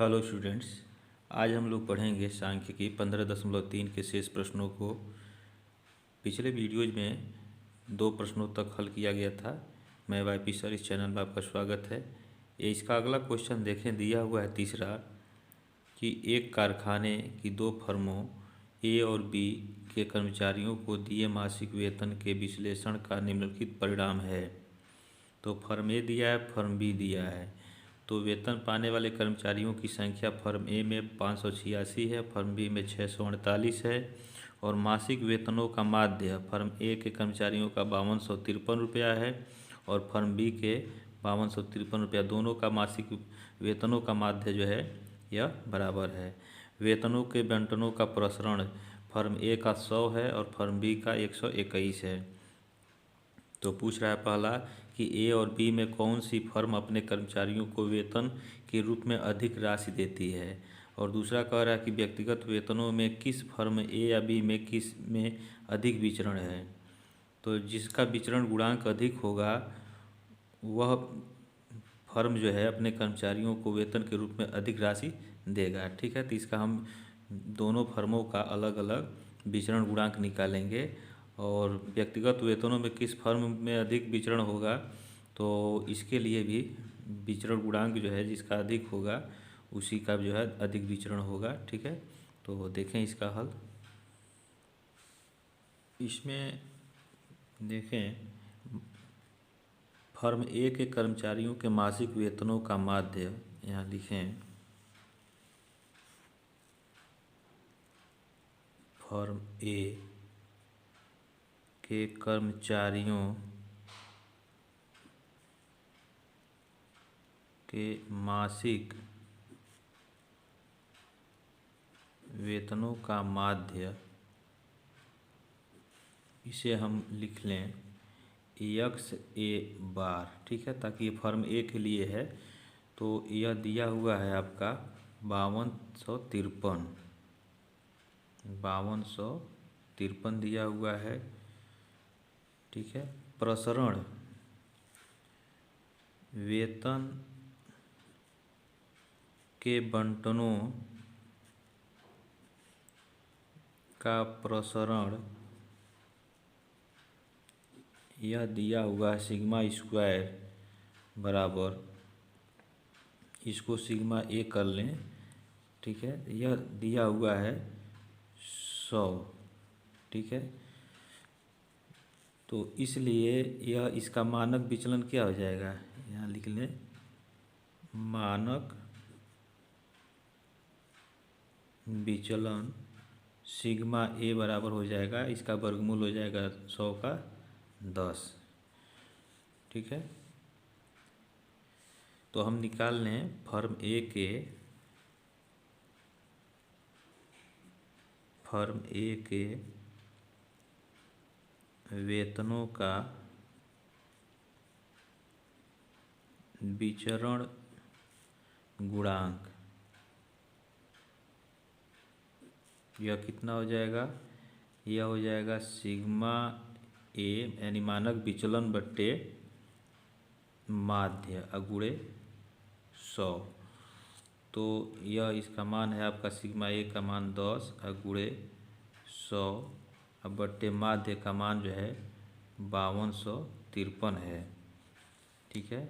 Hello students, आज हम लोग पढ़ेंगे सांख्यिकी 15.3 के शेष प्रश्नों को। पिछले वीडियोज में 2 प्रश्नों तक हल किया गया था। मैं वाईपी सर, इस चैनल में आपका स्वागत है। इसका अगला क्वेश्चन देखें, दिया हुआ है तीसरा कि एक कारखाने की 2 फर्मों ए और बी के कर्मचारियों को दिए मासिक वेतन के विश्लेषण का निम्नलिखित परिणाम है। तो फर्म ए दिया है, फर्म बी दिया है। तो वेतन पाने वाले कर्मचारियों की संख्या फर्म ए में 586 है, फर्म बी में 648 है, और मासिक वेतनों का माध्य फर्म ए के कर्मचारियों का 5253 रुपया है और फर्म बी के 5253 रुपया। दोनों का मासिक वेतनों का माध्य जो है यह बराबर है। वेतनों के बंटनों का प्रसरण फर्म ए का 100 है और फर्म बी का 121 है। तो पूछ रहा है पहला कि ए और बी में कौन सी फर्म अपने कर्मचारियों को वेतन के रूप में अधिक राशि देती है, और दूसरा कह रहा है कि व्यक्तिगत वेतनों में किस फर्म ए या बी में किस में अधिक विचरण है। तो जिसका विचरण गुणांक अधिक होगा वह फर्म जो है अपने कर्मचारियों को वेतन के रूप में अधिक राशि देगा। ठीक है, तो इसका हम दोनों फर्मों का अलग अलग विचरण गुणांक निकालेंगे। और व्यक्तिगत वेतनों में किस फर्म में अधिक विचरण होगा, तो इसके लिए भी विचरण गुणांक जो है जिसका अधिक होगा उसी का जो है अधिक विचरण होगा। ठीक है, तो देखें इसका हल। इसमें देखें, फर्म ए के कर्मचारियों के मासिक वेतनों का माध्य यहाँ लिखें। फर्म ए के कर्मचारियों के मासिक वेतनों का माध्य, इसे हम लिख लें एक्स ए बार। ठीक है, ताकि ये फर्म ए के लिए है। तो यह दिया हुआ है आपका 5253 दिया हुआ है। ठीक है, प्रसरण वेतन के बंटनों का प्रसरण यह दिया हुआ है सिग्मा स्क्वायर बराबर, इसको सिग्मा ए कर लें। ठीक है, यह दिया हुआ है 100। ठीक है, तो इसलिए यह इसका मानक विचलन क्या हो जाएगा, यहाँ लिख लें मानक विचलन सिग्मा ए बराबर हो जाएगा, इसका वर्गमूल हो जाएगा 100 का 10। ठीक है, तो हम निकाल लें फर्म ए के वेतनों का विचरण गुणांक। यह कितना हो जाएगा, यह हो जाएगा सिग्मा ए यानी मानक विचलन बट्टे माध्य अगुणे 100। तो यह इसका मान है आपका सिग्मा ए का मान 10 अगुणे 100 अब बट्टे माध्य का मान जो है 5253 है। ठीक है,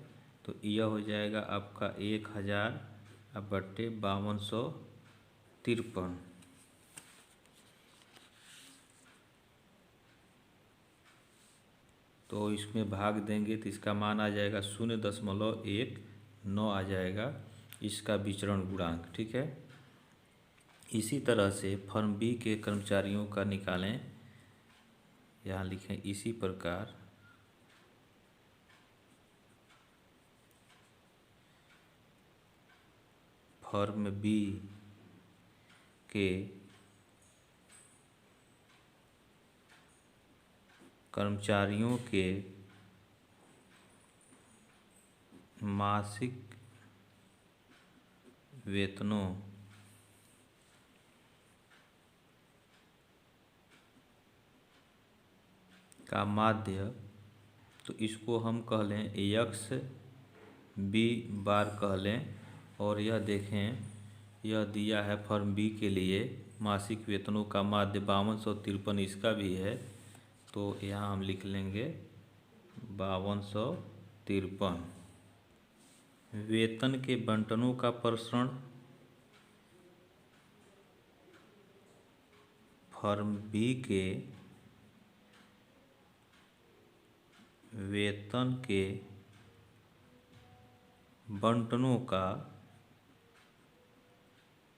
तो यह हो जाएगा आपका 1000 अब बट्टे 5253। तो इसमें भाग देंगे तो इसका मान आ जाएगा 0.19 आ जाएगा इसका विचरण गुणांक। ठीक है, इसी तरह से फर्म बी के कर्मचारियों का निकालें, यहाँ लिखें इसी प्रकार फर्म बी के कर्मचारियों के मासिक वेतनों का माध्य, तो इसको हम कह लें एक्स बी बार कह लें। और यह देखें यह दिया है फर्म बी के लिए मासिक वेतनों का माध्य 5253, इसका भी है। तो यहाँ हम लिख लेंगे 5253। वेतन के बंटनों का प्रसरण फर्म बी के वेतन के बंटनों का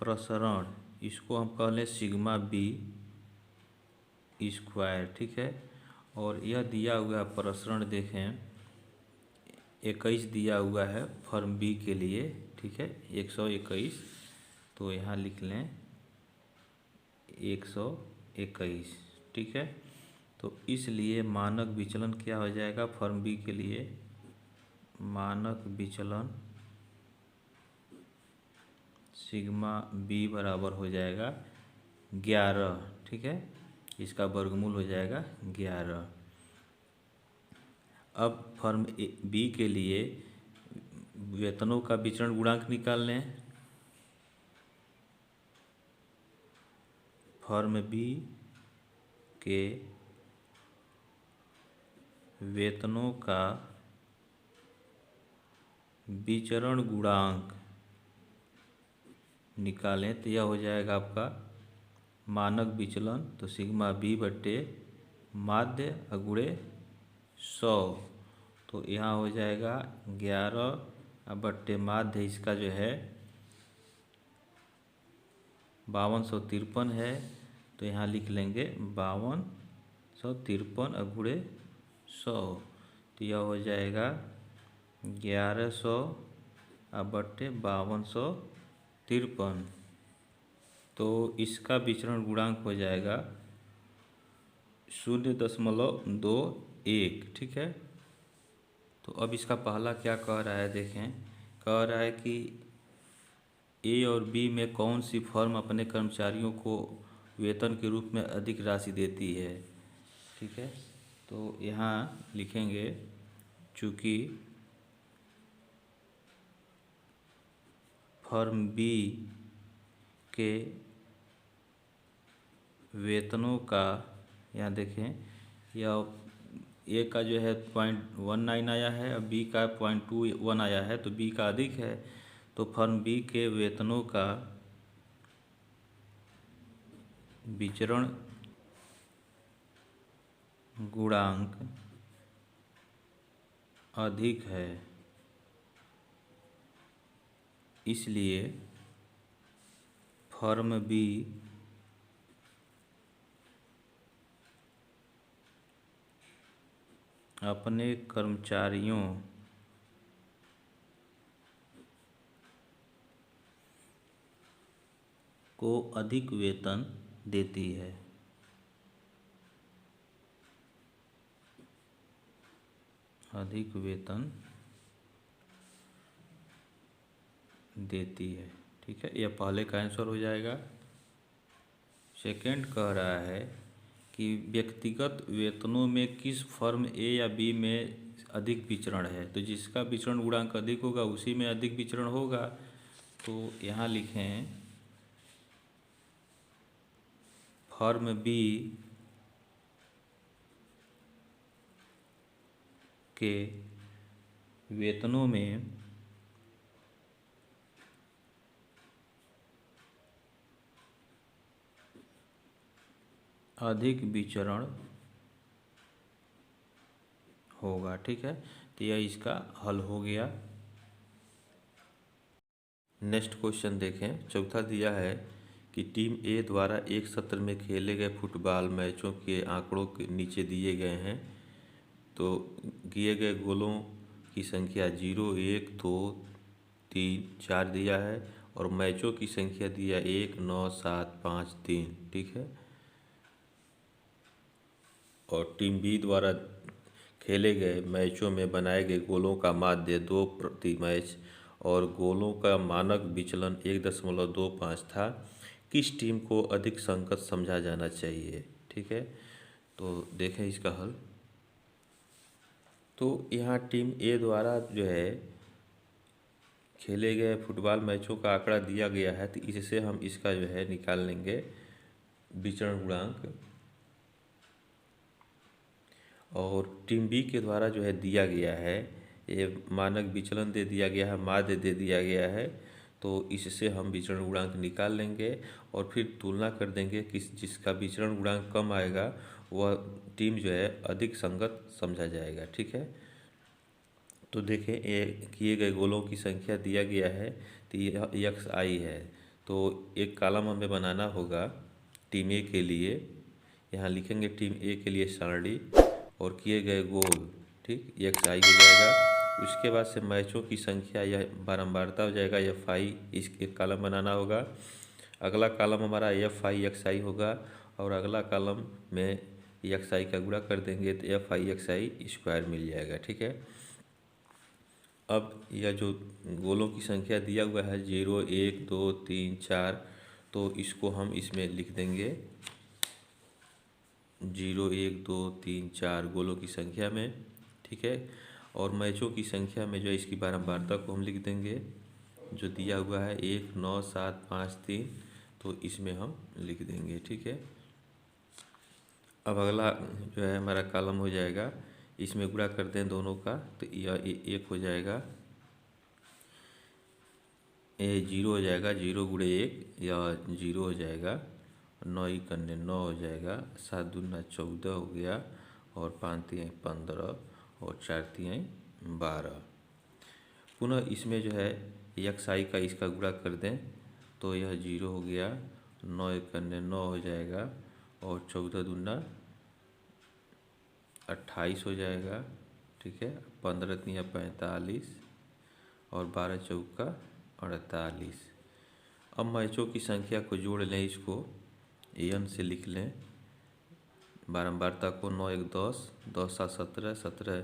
प्रसरण, इसको हम कह लें सिग्मा बी स्क्वायर, ठीक है। और यह दिया हुआ प्रसरण देखें 21 दिया हुआ है फर्म बी के लिए, ठीक है, 121। तो यहाँ लिख लें 121, ठीक है। तो इसलिए मानक विचलन क्या हो जाएगा फर्म बी के लिए, मानक विचलन सिग्मा बी बराबर हो जाएगा 11, ठीक है, इसका वर्गमूल हो जाएगा 11। अब फर्म बी के लिए वेतनों का विचरण गुणांक निकाल लें। फर्म बी के वेतनों का विचरण गुणांक निकालें तो यह हो जाएगा आपका मानक विचलन, तो सिग्मा बी बट्टे माध्य गुणे 100। तो यहाँ हो जाएगा 11 बट्टे माध्य, इसका जो है 5253 है। तो यहाँ लिख लेंगे 5253 गुणे 100। तो यह हो जाएगा 1100 बट्टे 5253। तो इसका विचरण गुणांक हो जाएगा 0.21, ठीक है। तो अब इसका पहला क्या कह रहा है देखें, कह रहा है कि ए और बी में कौन सी फर्म अपने कर्मचारियों को वेतन के रूप में अधिक राशि देती है, ठीक है। तो यहाँ लिखेंगे चूँकि फर्म बी के वेतनों का, यहाँ देखें यह ए का जो है 0.19 आया है और बी का 0.21 आया है, तो बी का अधिक है। तो फर्म बी के वेतनों का विचरण गुणांक अधिक है, इसलिए फर्म बी अपने कर्मचारियों को अधिक वेतन देती है, अधिक वेतन देती है, ठीक है। यह पहले का आंसर हो जाएगा। सेकंड कह रहा है कि व्यक्तिगत वेतनों में किस फर्म ए या बी में अधिक विचरण है, तो जिसका विचरण गुणांक अधिक होगा उसी में अधिक विचरण होगा। तो यहाँ लिखें फर्म बी के वेतनों में अधिक विचरण होगा, ठीक है। तो यह इसका हल हो गया। नेक्स्ट क्वेश्चन देखें, चौथा दिया है कि टीम ए द्वारा एक सत्र में खेले गए फुटबॉल मैचों के आंकड़ों के नीचे दिए गए हैं। तो किए गए गोलों की संख्या 0, 1, 2, 3, 4 दिया है और मैचों की संख्या दिया 1, 9, 7, 5, 3, ठीक है। और टीम बी द्वारा खेले गए मैचों में बनाए गए गोलों का माध्य 2 प्रति मैच और गोलों का मानक विचलन 1.25 था। किस टीम को अधिक संकट समझा जाना चाहिए, ठीक है। तो देखें इसका हल। तो यहाँ टीम ए द्वारा जो है खेले गए फुटबॉल मैचों का आंकड़ा दिया गया है, तो इससे हम इसका जो है निकाल लेंगे विचरण गुणांक। और टीम बी के द्वारा जो है दिया गया है, ये मानक विचलन दे दिया गया है, माध्य दे दिया गया है, तो इससे हम विचरण गुणांक निकाल लेंगे और फिर तुलना कर देंगे कि जिसका विचरण गुणांक कम आएगा वह टीम जो है अधिक संगत समझा जाएगा। ठीक है, तो देखें ये किए गए गोलों की संख्या दिया गया है, तो यह यक्स आई है। तो एक कॉलम हमें बनाना होगा टीम ए के लिए, यहाँ लिखेंगे टीम ए के लिए सारणी और किए गए गोल, ठीक, यक्स आई हो जाएगा। उसके बाद से मैचों की संख्या यह बारंबारता हो जाएगा, एफ आई, इस एक कॉलम बनाना होगा। अगला कॉलम हमारा एफ आई एक्स आई होगा और अगला कॉलम में एक्स आई का गुणा कर देंगे तो f i x i square मिल जाएगा। ठीक है, अब यह जो गोलों की संख्या दिया हुआ है 0 1 2 3 4, तो इसको हम इसमें लिख देंगे 0 1 2 3 4 गोलों की संख्या में। ठीक है, और मैचों की संख्या में जो है इसकी बारंबारता को हम लिख देंगे जो दिया हुआ है 1 9 7 5 3, तो इसमें हम लिख देंगे। ठीक है, अब अगला जो है हमारा कॉलम हो जाएगा, इसमें गुणा कर दें दोनों का तो यह एक हो जाएगा, ये 0 हो जाएगा, 0 गुणे 1 या 0 हो जाएगा, 9 ही करने 9 हो जाएगा, 7 दूना 14 हो गया और 5 तिहाई 15 और 4 तिहाई 12। पुनः इसमें जो है एक्स आई का इसका गुणा कर दें तो यह 0 हो गया, 9 एक करने 9 हो जाएगा और 14 दूना 28 हो जाएगा। ठीक है, 15 तिहाई 45 और 12 चौका 48। अब मैचों की संख्या को जोड़ लें, इसको एन से लिख लें, बारंबारता को 9 1 10 10 7 17 17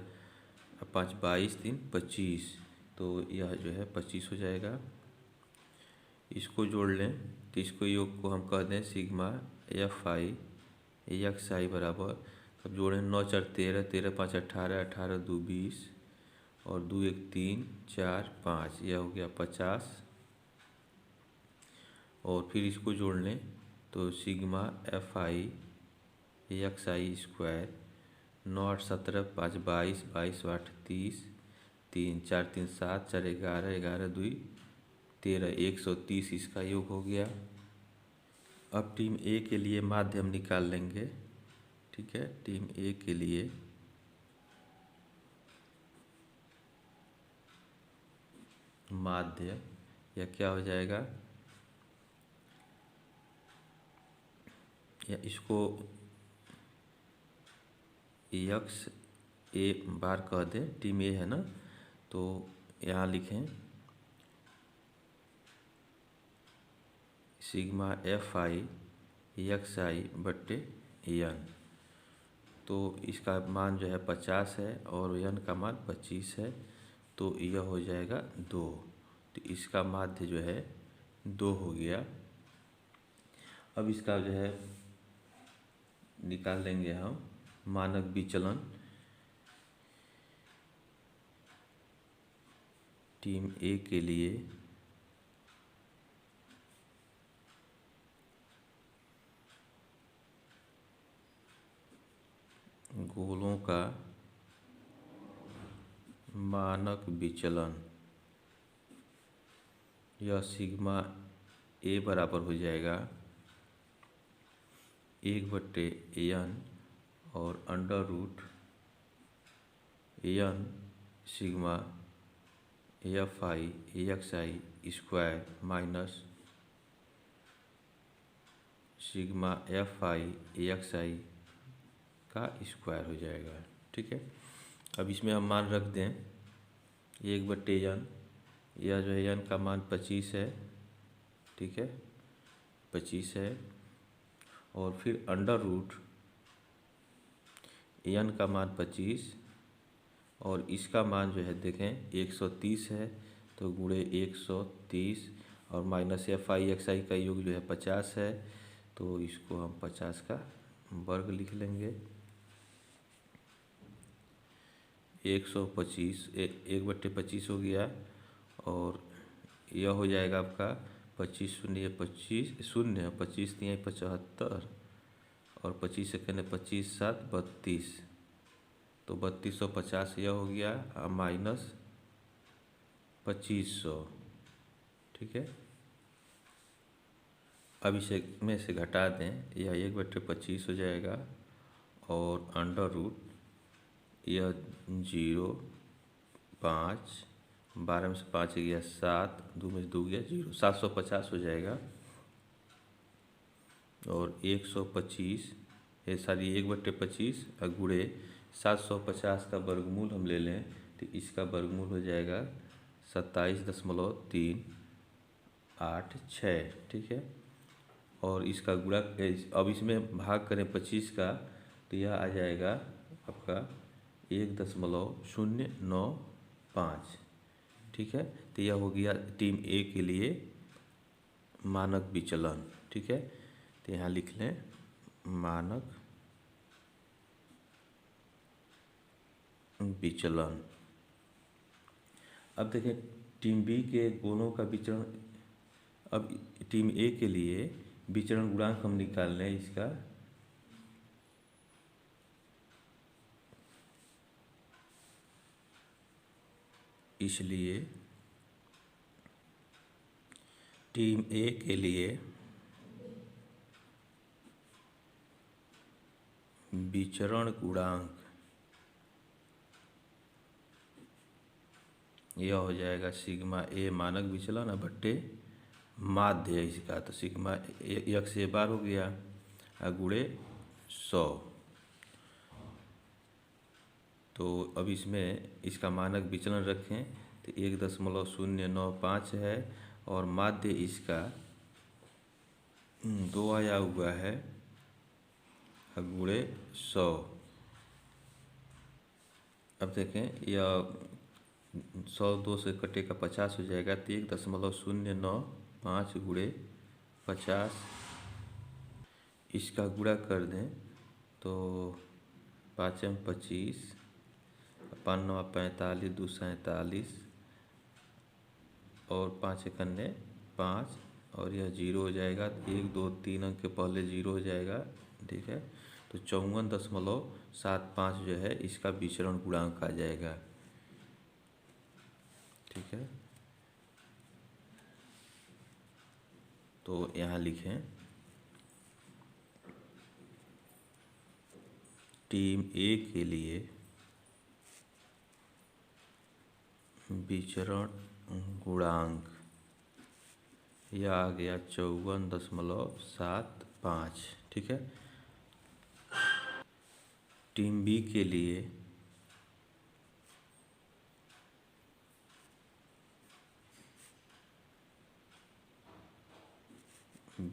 5 22 3 25, तो यह जो है 25 हो जाएगा। इसको जोड़ लें तो इसको योग को हम कह दें सिग्मा एफ आई एक्स आई बराबर, अब जोड़ें 9 4 13 13 5 18 18 2 20 और 2 1 3 4 5, यह हो गया 50। और फिर इसको जोड़ लें तो sigma f i x i square 9 8 17 5 22 22 8 30 3 4 3 7 4 11 11 2 13 130, इसका योग हो गया। अब टीम ए के लिए माध्यम निकाल लेंगे। ठीक है, टीम ए के लिए माध्य या क्या हो जाएगा, या इसको यक्स ए बार कह दें, टीम ए है ना, तो यहाँ लिखें सिग्मा एफ आई एक्स आई बट्टे एन, तो इसका मान जो है 50 है और एन का मान 25 है, तो यह हो जाएगा 2, तो इसका माध्य जो है 2 हो गया। अब इसका जो है निकाल लेंगे हम मानक विचलन टीम ए के लिए। गोलों का मानक विचलन, यह सिग्मा ए बराबर हो जाएगा 1/n और under root n sigma f i x i square minus sigma f i x i का स्क्वायर हो जाएगा। ठीक है, अब इसमें हम मान रख दें 1/n, यह जो है एन का मान 25 है। ठीक है, 25 है और फिर अंडर रूट एन का मान 25 और इसका मान जो है देखें 130 है, तो गुणे 130 और minus F i x i का योग जो है 50 है, तो इसको हम 50 का वर्ग लिख लेंगे। 125 1/25 हो गया और यह हो जाएगा आपका 25 शून्य 25 शून्य 25 तिहाई 75 और 25 सेकंड 25 7 32, तो 3250 यह हो गया माइनस 2500। ठीक है, अब इसे में से घटा दें, यह 1/25 हो जाएगा और अंडर रूट यह 0 5 12 में से 5 गया 7, 2 में से 2 गया 0, 750 हो जाएगा। और 125 ये सारी 1/25 गुणे 750 का वर्गमूल हम ले लें तो इसका वर्गमूल हो जाएगा 27.386। ठीक है, और इसका गुणा अब इसमें भाग करें 25 का तो यह आ जाएगा आपका 1.095। ठीक है, तो यह हो गया टीम ए के लिए मानक विचलन। ठीक है, तो यहाँ लिख लें मानक विचलन। अब देखें टीम बी के दोनों का विचरण, अब टीम ए के लिए विचरण गुणांक हम निकाल लें इसका, इसलिए टीम ए के लिए विचरण गुणांक यह हो जाएगा सिग्मा ए मानक विचलन बट्टे माध्य है इसका, तो सिग्मा x ए बार हो गया गुणे 100। तो अब इसमें इसका मानक विचलन रखें तो 1.095 है और माध्य इसका 2 आया हुआ है गुणे 100। अब देखें यह 100 2 से कटेगा 50 हो जाएगा तो 1.095 गुणे 50 इसका गुणा कर दें तो 5 में 25 5 9 45 2 47 और 5 एकन्ने 5 और यह 0 हो जाएगा, 1 2 3 अंक के पहले 0 हो जाएगा। ठीक है, तो 54.75 जो है इसका विचरण गुणांक आ जाएगा। ठीक है, तो यहाँ लिखें टीम ए के लिए विचरण गुणांक यह आ गया 54.75। ठीक है, टीम बी के लिए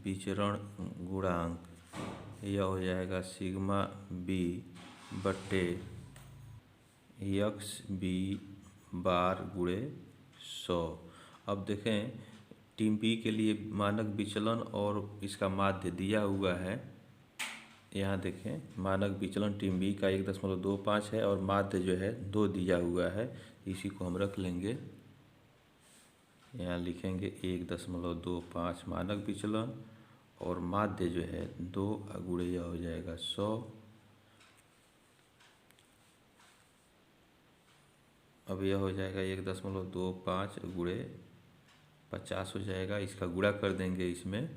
विचरण गुणांक यह हो जाएगा सिग्मा बी बट्टे एक्स बी बार गुणे 100। अब देखें टीम बी के लिए मानक विचलन और इसका माध्य दिया हुआ है। यहाँ देखें मानक विचलन टीम बी का 1.25 है और माध्य जो है 2 दिया हुआ है, इसी को हम रख लेंगे। यहाँ लिखेंगे 1.25 मानक विचलन और माध्य जो है 2 गुणे यह हो जाएगा 100। अब यह हो जाएगा 1.25 गुणे 50 हो जाएगा, इसका गुणा कर देंगे इसमें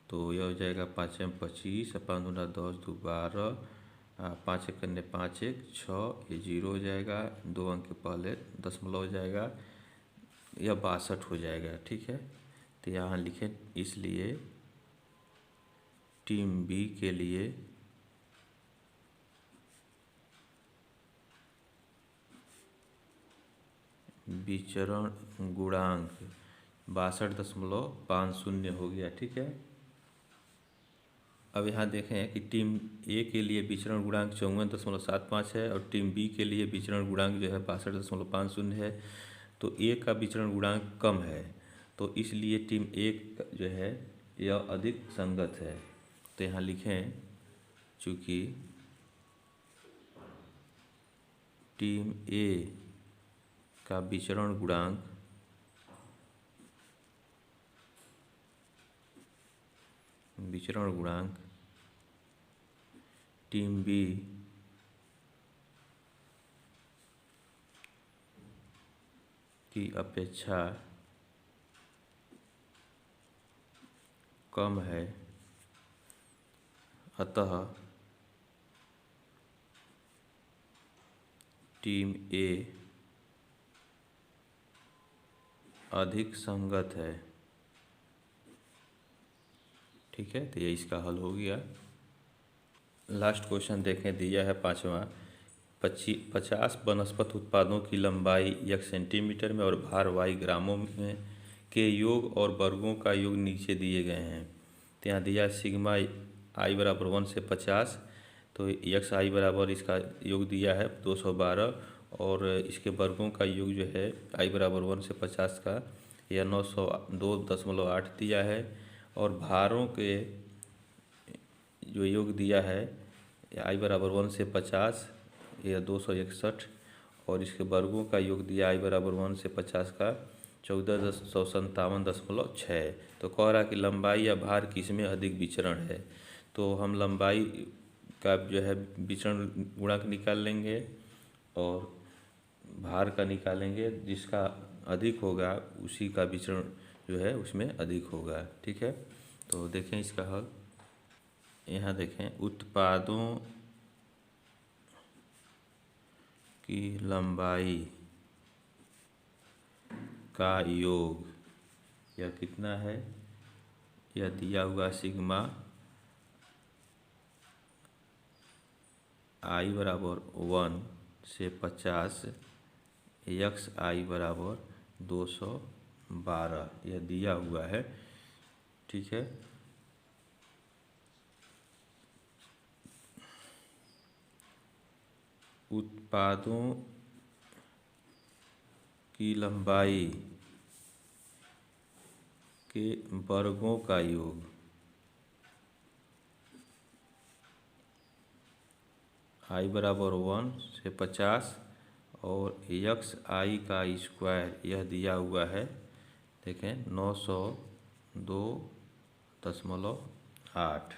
तो यह हो जाएगा 5 में 25 5 दूना 10 2 12 5 एकन्ने 5 1 6 ये 0 हो जाएगा, 2 अंक के पहले दशमलव हो जाएगा, यह 62 हो जाएगा। ठीक है, तो यहाँ लिखें इसलिए टीम बी के लिए विचरण गुणांक 62.50 हो गया। ठीक है, अब यहाँ देखें कि टीम ए के लिए विचरण गुणांक 54.75 है और टीम बी के लिए विचरण गुणांक जो है 62.50 है। तो ए का विचरण गुणांक कम है तो इसलिए टीम ए जो है यह अधिक संगत है। तो यहाँ लिखें चूँकि टीम ए का विचरण गुणांक विचरण गुणांक टीम बी की अपेक्षा कम है, अतः टीम ए अधिक संगत है। ठीक है, तो ये इसका हल हो गया। लास्ट क्वेश्चन देखें, दिया है 5वां। 50 वनस्पत उत्पादों की लंबाई x सेंटीमीटर में और भार y ग्रामों में के योग और वर्गों का योग नीचे दिए गए हैं। तो यहाँ दिया सिग्मा i बराबर 1 से 50, तो एक्स आई बराबर इसका योग दिया है 212 और इसके वर्गों का योग जो है i बराबर 1 से 50 का यह 902.8 दिया है और भारों के जो योग दिया है i बराबर 1 से 50 यह 261 और इसके वर्गों का योग दिया i बराबर 1 से 50 का 1457.6। तो कह रहा कि लंबाई या भार किसमें अधिक विचरण है। तो हम लंबाई का जो है विचरण गुणांक निकाल लेंगे और भार का निकालेंगे, जिसका अधिक होगा उसी का विचरण जो है उसमें अधिक होगा। ठीक है, तो देखें इसका हल। यहाँ देखें, उत्पादों की लंबाई का योग यह कितना है, यह दिया हुआ सिग्मा i बराबर 1 से 50 एक्स आई बराबर 212 यह दिया हुआ है। ठीक है, उत्पादों की लंबाई के वर्गों का योग i बराबर 1 से 50 और एक्स आई का स्क्वायर यह दिया हुआ है, देखें 902.8।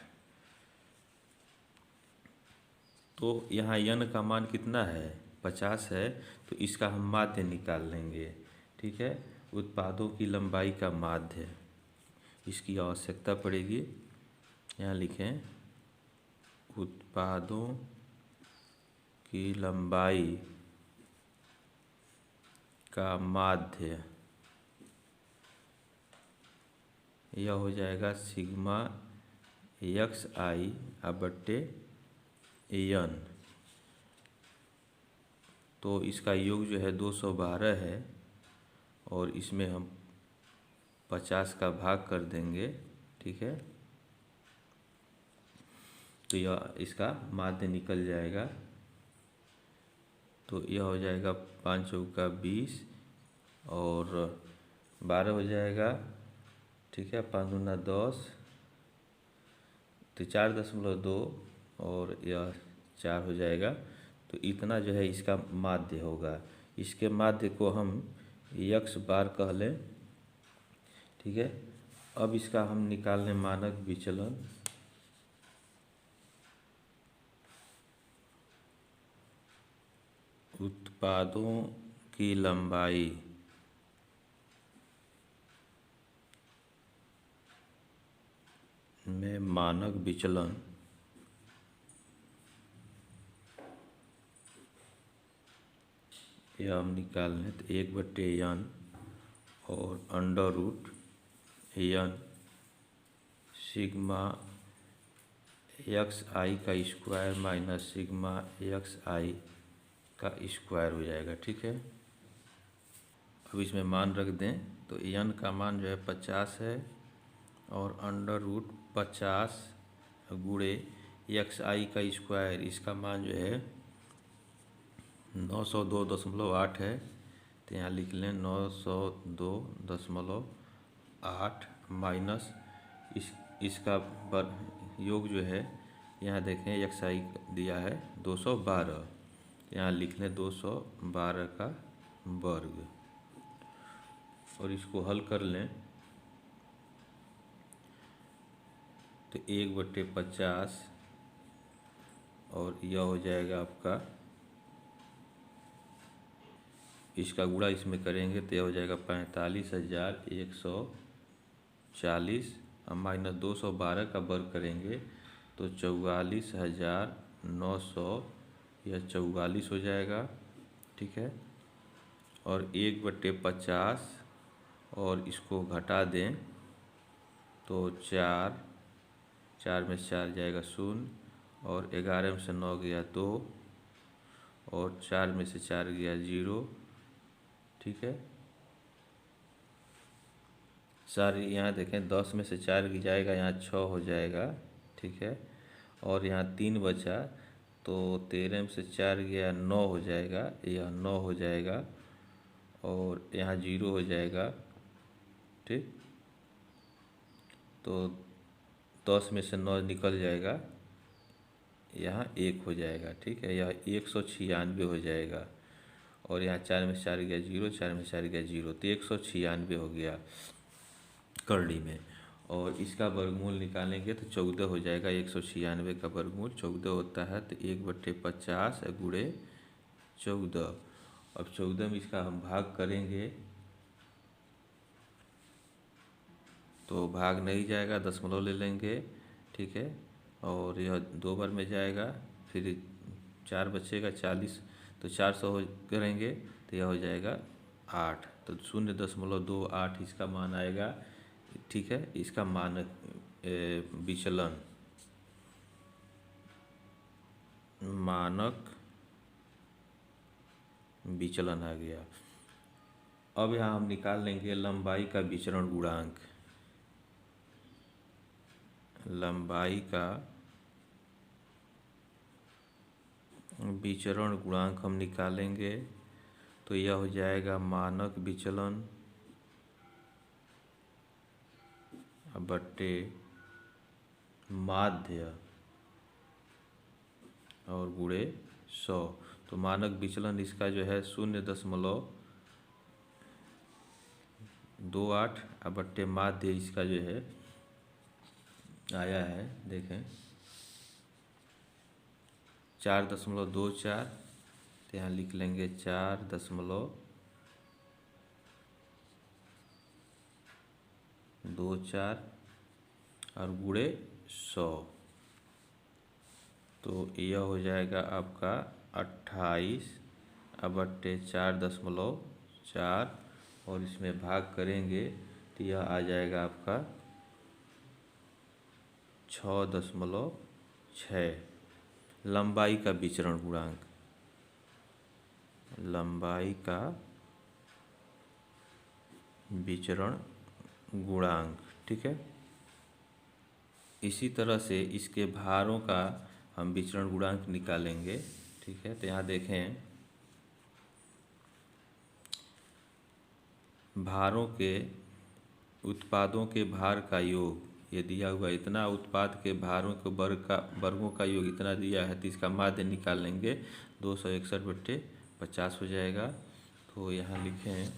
तो यहाँ n का मान कितना है, 50 है, तो इसका हम माध्य निकाल लेंगे। ठीक है, उत्पादों की लंबाई का माध्य इसकी आवश्यकता पड़ेगी। यहाँ लिखें, उत्पादों की लंबाई का माध्य यह हो जाएगा सिग्मा एक्स आई बट्टे एन। तो इसका योग जो है 212 है और इसमें हम 50 का भाग कर देंगे। ठीक है, तो यह इसका माध्य निकल जाएगा। तो यह हो जाएगा 5 चौका 20 और 12 हो जाएगा। ठीक है, 5 दूना 10, तो 4.2 और यह 4 हो जाएगा। तो इतना जो है इसका माध्य होगा। इसके माध्य को हम x बार कह लें। ठीक है, अब इसका हम निकाल लें मानक विचलन। उत्पादों की लंबाई में मानक विचलन यह हम निकाल लें, तो 1/n और under root n sigma x i का square minus sigma x i का स्क्वायर हो जाएगा। ठीक है, अब इसमें मान रख दें, तो n का मान जो है 50 है और अंडर रूट 50 गुणे एक्स आई का स्क्वायर, इसका मान जो है 902.8 है। तो यहाँ लिख लें 902.8 माइनस इसका योग जो है, यहाँ देखें एक्स आई दिया है 212, यहाँ लिख लें 212 का वर्ग और इसको हल कर लें। तो 1/50 और यह हो जाएगा आपका, इसका गुणा इसमें करेंगे तो यह हो जाएगा 45,140 और माइनस 212 का वर्ग करेंगे तो 44,900, यह 44 हो जाएगा। ठीक है, और 1/50 और इसको घटा दें तो 4 में 4 जाएगा 0 और 11 में से 9 गया 2 और 4 में से 4 गया 0। ठीक है, सारी यहाँ देखें 10 में से 4 जाएगा, यहाँ 6 हो जाएगा। ठीक है, और यहाँ 3 बचा तो 13 में से 4 गया 9 हो जाएगा, यह 9 हो जाएगा और यहाँ 0 हो जाएगा। ठीक, तो 10 में से 9 निकल जाएगा, यहाँ 1 हो जाएगा। ठीक है, यह 196 हो जाएगा और यहाँ 4 में से 4 गया 0, 4 में से 4 गया 0, तो 196 हो गया करड़ी में। और इसका वर्गमूल निकालेंगे तो 14 हो जाएगा। 196 का वर्गमूल 14 होता है, तो 1/50 गुणे 14। अब 14 में इसका हम भाग करेंगे तो भाग नहीं जाएगा, दशमलव ले लेंगे। ठीक है, और यह 2 बार में जाएगा, फिर 4 बचेगा 40, तो 400 करेंगे तो यह हो जाएगा 8, तो 0.28 इसका मान आएगा। ठीक है, इसका मानक विचलन आ गया। अब यहाँ हम निकाल लेंगे लंबाई का विचरण गुणांक। लंबाई का विचरण गुणांक हम निकालेंगे तो यह हो जाएगा मानक विचलन बट्टे माध्य और गुणे 100। तो मानक विचलन इसका जो है 0.28 बट्टे माध्य इसका जो है आया है, देखें 4.24, तो यहाँ लिख लेंगे 4.24 और गुणे 100, तो यह हो जाएगा आपका 28/4.4 और इसमें भाग करेंगे तो यह आ जाएगा आपका 6.6। लंबाई का विचरण गुणांक, लंबाई का विचरण गुणांक। ठीक है, इसी तरह से इसके भारों का हम विचरण गुणांक निकालेंगे। ठीक है, तो यहाँ देखें भारों के उत्पादों के भार का योग ये दिया हुआ, इतना उत्पाद के भारों के वर्गों का योग इतना दिया है, तो इसका माध्य निकाल लेंगे 261/50 हो जाएगा। तो यहाँ लिखें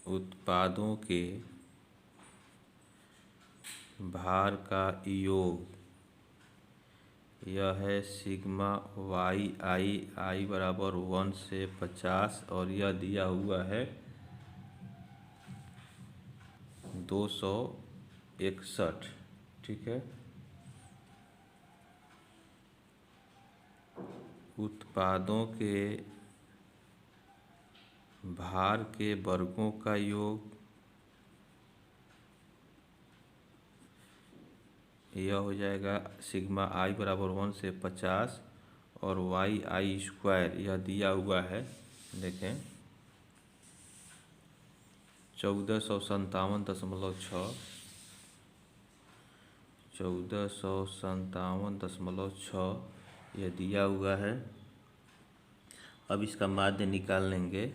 उत्पादों के भार का योग, यह है सिग्मा YI बराबर 1 से 50 और यह दिया हुआ है 261। ठीक है, उत्पादों के भार के वर्गों का योग यह हो जाएगा सिग्मा I बराबर 1 से 50 और YI² यह दिया हुआ है, देखें 1457.6 यह दिया हुआ है। अब इसका माध्य निकाल लेंगे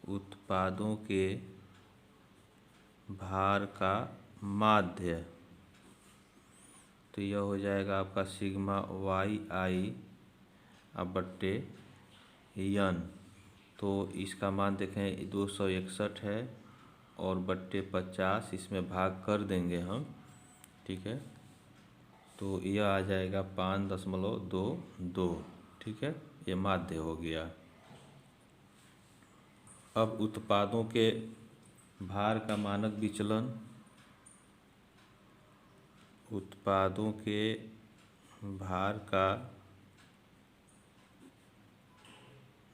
उत्पादों के भार का माध्य, तो यह हो जाएगा आपका सिग्मा YI/N। तो इसका मान देखें 261 है और बट्टे 50 इसमें भाग कर देंगे हम, ठीक है। तो यह आ जाएगा 5.22, ठीक है। ये माध्य हो गया। अब उत्पादों के भार का मानक विचलन, उत्पादों के भार का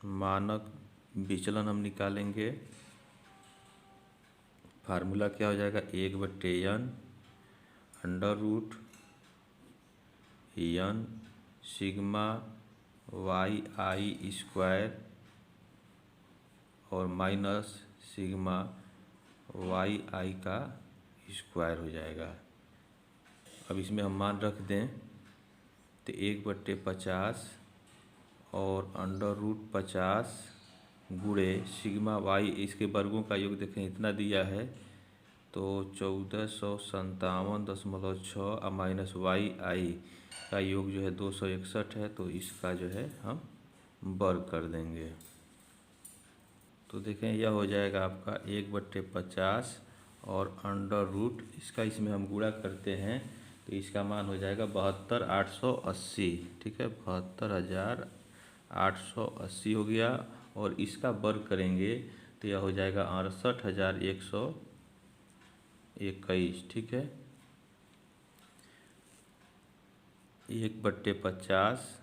मानक विचलन हम निकालेंगे। फार्मूला क्या हो जाएगा, 1/n under root n sigma YI square और माइनस सिग्मा YI का स्क्वायर हो जाएगा। अब इसमें हम मान रख दें तो 1/50 और अंडर रूट 50 गुणे सिग्मा Y, इसके वर्गों का योग देखें इतना दिया है तो 1457.6 और माइनस YI का योग जो है 261 है, तो इसका जो है हम वर्ग कर देंगे। तो देखें यह हो जाएगा आपका 1/50 और अंडर रूट इसका, इसमें हम गुणा करते हैं तो इसका मान हो जाएगा 72,880, ठीक है। 72,880 हो गया और इसका वर्ग करेंगे तो यह हो जाएगा 68,121, ठीक है। 1/50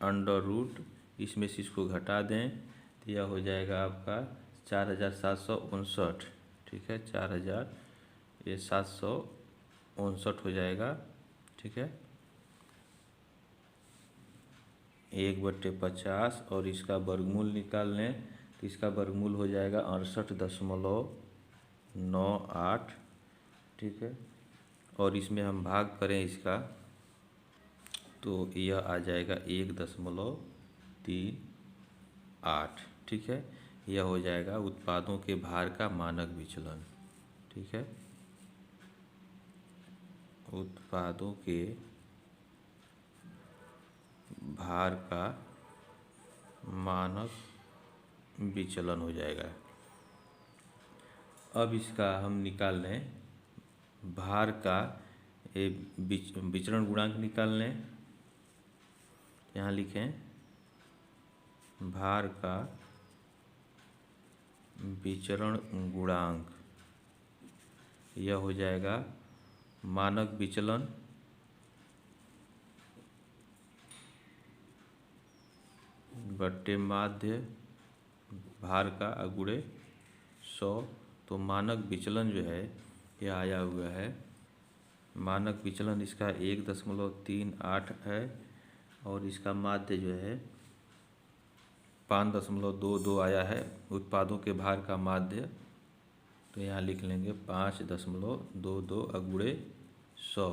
अंडर रूट, इसमें से इसको घटा दें तो यह हो जाएगा आपका 4,759, ठीक है। 4,759 हो जाएगा, ठीक है। 1/50 और इसका वर्गमूल निकाल लें तो इसका वर्गमूल हो जाएगा 68.98, ठीक है। और इसमें हम भाग करें इसका तो यह आ जाएगा 1.38, ठीक है। यह हो जाएगा उत्पादों के भार का मानक विचलन, ठीक है। उत्पादों के भार का मानक विचलन हो जाएगा। अब इसका हम निकाल लें भार का विचरण गुणांक निकाल लें। यहाँ लिखें भार का विचरण गुणांक, यह हो जाएगा मानक विचलन बट्टे माध्य भार का गुणे 100। तो मानक विचलन जो है यह आया हुआ है, मानक विचलन इसका 1.38 है और इसका माध्य जो है 5.22 आया है, उत्पादों के भार का माध्य। तो यहाँ लिख लेंगे 5.22 गुणे 100,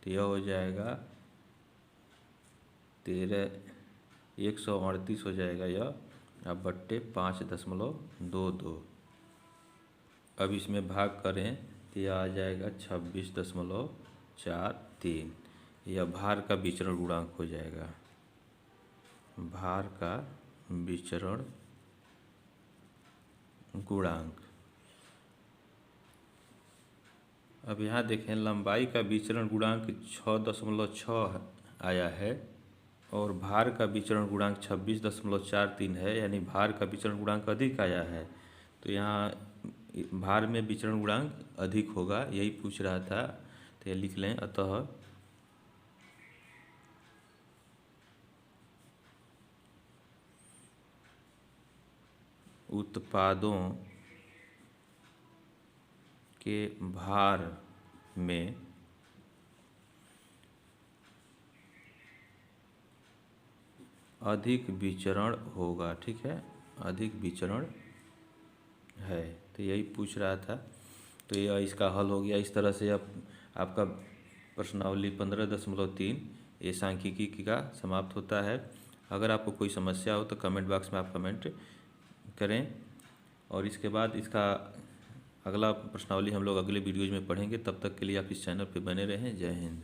तो यह हो जाएगा 138 हो जाएगा यह, अब बट्टे 5.22। अब इसमें भाग करें तो यह आ जाएगा 26.43, यह भार का विचरण गुणांक हो जाएगा, भार का विचरण गुणांक। अब यहाँ देखें लंबाई का विचरण गुणांक 6.6 आया है और भार का विचरण गुणांक 26.43 है, यानी भार का विचरण गुणांक अधिक आया है। तो यहाँ भार में विचरण गुणांक अधिक होगा, यही पूछ रहा था, तो ये लिख लें। अतः उत्पादों के भार में अधिक विचरण होगा, ठीक है, अधिक विचरण है, तो यही पूछ रहा था। तो यह इसका हल हो गया। इस तरह से अब आपका प्रश्नावली 15.3 ये सांख्यिकी का समाप्त होता है। अगर आपको कोई समस्या हो तो कमेंट बॉक्स में आप कमेंट करें और इसके बाद इसका अगला प्रश्नावली हम लोग अगले वीडियोज़ में पढ़ेंगे। तब तक के लिए आप इस चैनल पर बने रहें। जय हिंद।